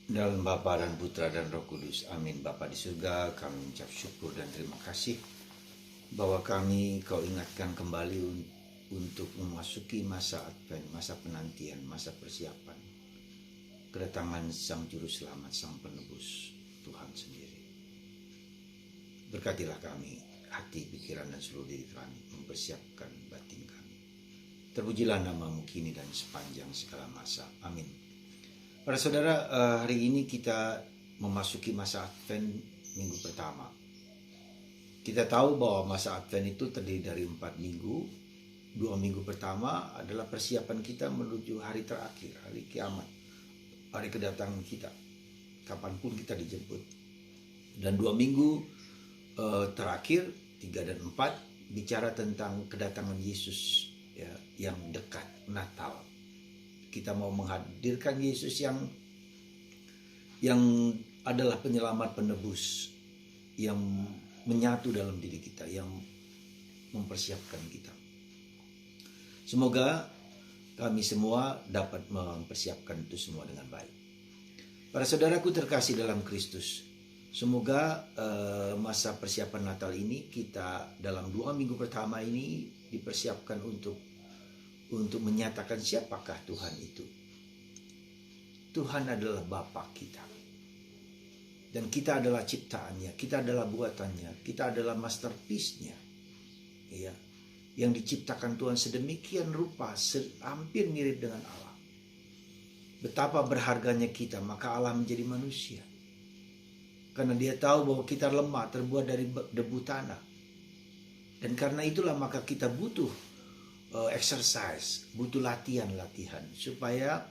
Dalam Bapa dan Putra dan Roh Kudus. Amin. Bapa di surga, kami mengucap syukur dan terima kasih bahwa Kau ingatkan kembali untuk memasuki masa Advent, masa penantian, masa persiapan kedatangan Sang Juru Selamat, Sang Penebus, Tuhan sendiri. Berkatilah kami, hati, pikiran, dan seluruh diri kami, mempersiapkan batin kami. Terpujilah nama-Mu kini dan sepanjang segala masa. Amin. Para saudara, hari ini kita memasuki masa Advent minggu pertama. Kita tahu bahwa masa Advent itu terdiri dari 4 minggu. 2 minggu pertama adalah persiapan kita menuju hari terakhir, hari kiamat, hari kedatangan kita, kapanpun kita dijemput. Dan 2 minggu terakhir, 3 dan 4, bicara tentang kedatangan Yesus ya, yang dekat, Natal. Kita mau menghadirkan Yesus yang adalah penyelamat penebus, yang menyatu dalam diri kita, yang mempersiapkan kita. Semoga kami semua dapat mempersiapkan itu semua dengan baik. Para saudaraku terkasih dalam Kristus, semoga masa persiapan Natal ini kita dalam 2 minggu pertama ini dipersiapkan untuk menyatakan siapakah Tuhan itu. Tuhan adalah Bapa kita. Dan kita adalah ciptaannya, kita adalah buatannya, kita adalah masterpiece-nya. Ya, yang diciptakan Tuhan sedemikian rupa, hampir mirip dengan Allah. Betapa berharganya kita, maka Allah menjadi manusia. Karena Dia tahu bahwa kita lemah, terbuat dari debu tanah. Dan karena itulah maka kita butuh exercise, butuh latihan supaya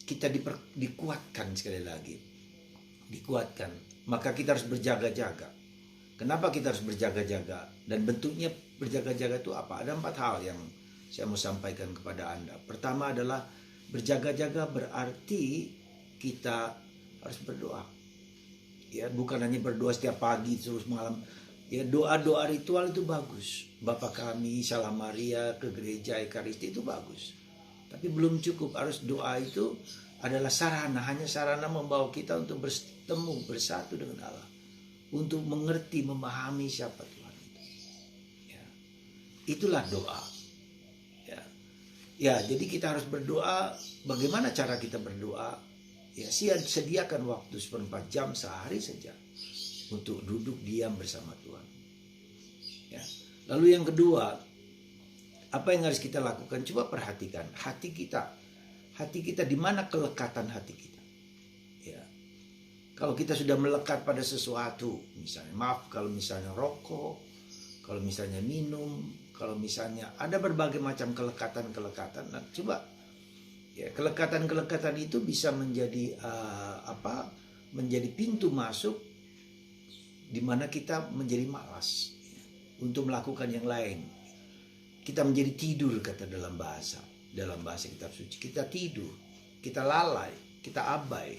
kita dikuatkan, sekali lagi dikuatkan. Maka kita harus berjaga-jaga. Kenapa kita harus berjaga-jaga? Dan bentuknya berjaga-jaga itu apa? Ada 4 hal yang saya mau sampaikan kepada Anda. Pertama adalah berjaga-jaga berarti kita harus berdoa. Ya, bukan hanya berdoa setiap pagi terus malam. Ya, doa-doa ritual itu bagus. Bapa kami, Salam Maria, ke gereja, Ekaristi itu bagus. Tapi belum cukup. Harus doa itu adalah sarana. Hanya sarana membawa kita untuk bertemu, bersatu dengan Allah. Untuk mengerti, memahami siapa Tuhan itu. Ya. Itulah doa. Ya, jadi kita harus berdoa. Bagaimana cara kita berdoa? Ya, sediakan waktu 1/4 jam sehari saja untuk duduk diam bersama Tuhan. Ya. Lalu yang kedua, apa yang harus kita lakukan? Coba perhatikan hati kita. Hati kita, di mana kelekatan hati kita? Ya. Kalau kita sudah melekat pada sesuatu, misalnya kalau misalnya rokok, kalau misalnya minum, kalau misalnya ada berbagai macam kelekatan. Nah, coba ya, kelekatan itu bisa menjadi menjadi pintu masuk di mana kita menjadi malas untuk melakukan yang lain. Kita menjadi tidur, kata dalam bahasa kitab suci. Kita tidur, kita lalai, kita abai.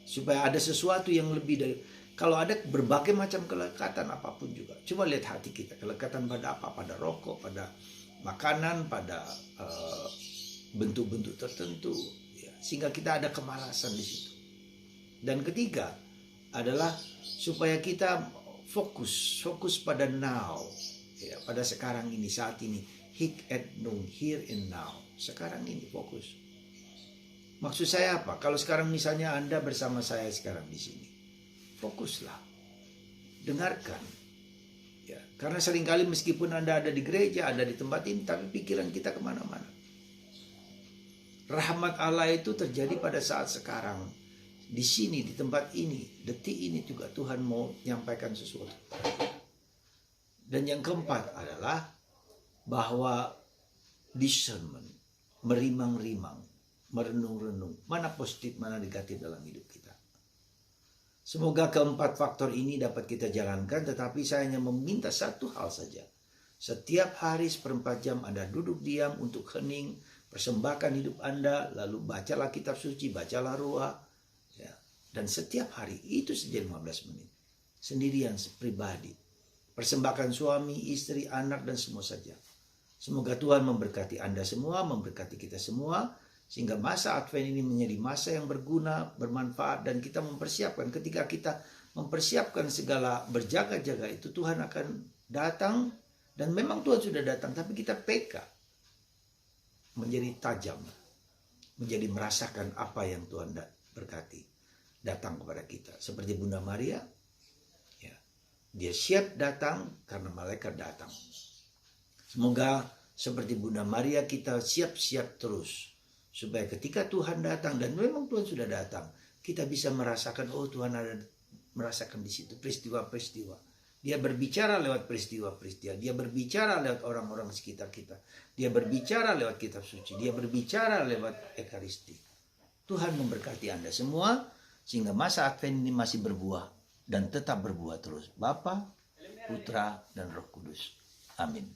Supaya ada sesuatu yang lebih dari, kalau ada berbagai macam kelekatan apapun juga. Coba lihat hati kita, kelekatan pada apa? Pada rokok, pada makanan, pada bentuk-bentuk tertentu, ya, sehingga kita ada kemalasan di situ. Dan ketiga adalah supaya kita fokus pada now, ya, pada sekarang ini, saat ini, hic et nunc, here and now, sekarang ini fokus. Maksud saya apa? Kalau sekarang misalnya Anda bersama saya sekarang di sini, fokuslah, dengarkan, ya, karena seringkali meskipun Anda ada di gereja, ada di tempat ini, tapi pikiran kita kemana-mana. Rahmat Allah itu terjadi pada saat sekarang. Di sini, di tempat ini, detik ini juga Tuhan mau menyampaikan sesuatu. Dan yang keempat adalah bahwa discernment, merimang-rimang, merenung-renung, mana positif, mana negatif dalam hidup kita. Semoga keempat faktor ini dapat kita jalankan, tetapi saya hanya meminta satu hal saja. Setiap hari 1/4 jam Anda duduk diam untuk hening, persembahkan hidup Anda, lalu bacalah kitab suci, bacalah Ruah. Dan setiap hari itu saja 15 menit. Sendirian, pribadi. Persembahkan suami, istri, anak, dan semua saja. Semoga Tuhan memberkati Anda semua, memberkati kita semua. Sehingga masa Advent ini menjadi masa yang berguna, bermanfaat, dan kita mempersiapkan. Ketika kita mempersiapkan segala berjaga-jaga itu, Tuhan akan datang. Dan memang Tuhan sudah datang, tapi kita peka menjadi tajam, menjadi merasakan apa yang Tuhan berkati datang kepada kita. Seperti Bunda Maria, ya, dia siap datang karena malaikat datang. Semoga seperti Bunda Maria kita siap-siap terus, supaya ketika Tuhan datang, dan memang Tuhan sudah datang, kita bisa merasakan, oh Tuhan ada, merasakan di situ peristiwa-peristiwa. Dia berbicara lewat peristiwa-peristiwa. Dia berbicara lewat orang-orang sekitar kita. Dia berbicara lewat kitab suci. Dia berbicara lewat Ekaristi. Tuhan memberkati Anda semua, sehingga masa Advent ini masih berbuah dan tetap berbuah terus. Bapa, Putra, dan Roh Kudus. Amin.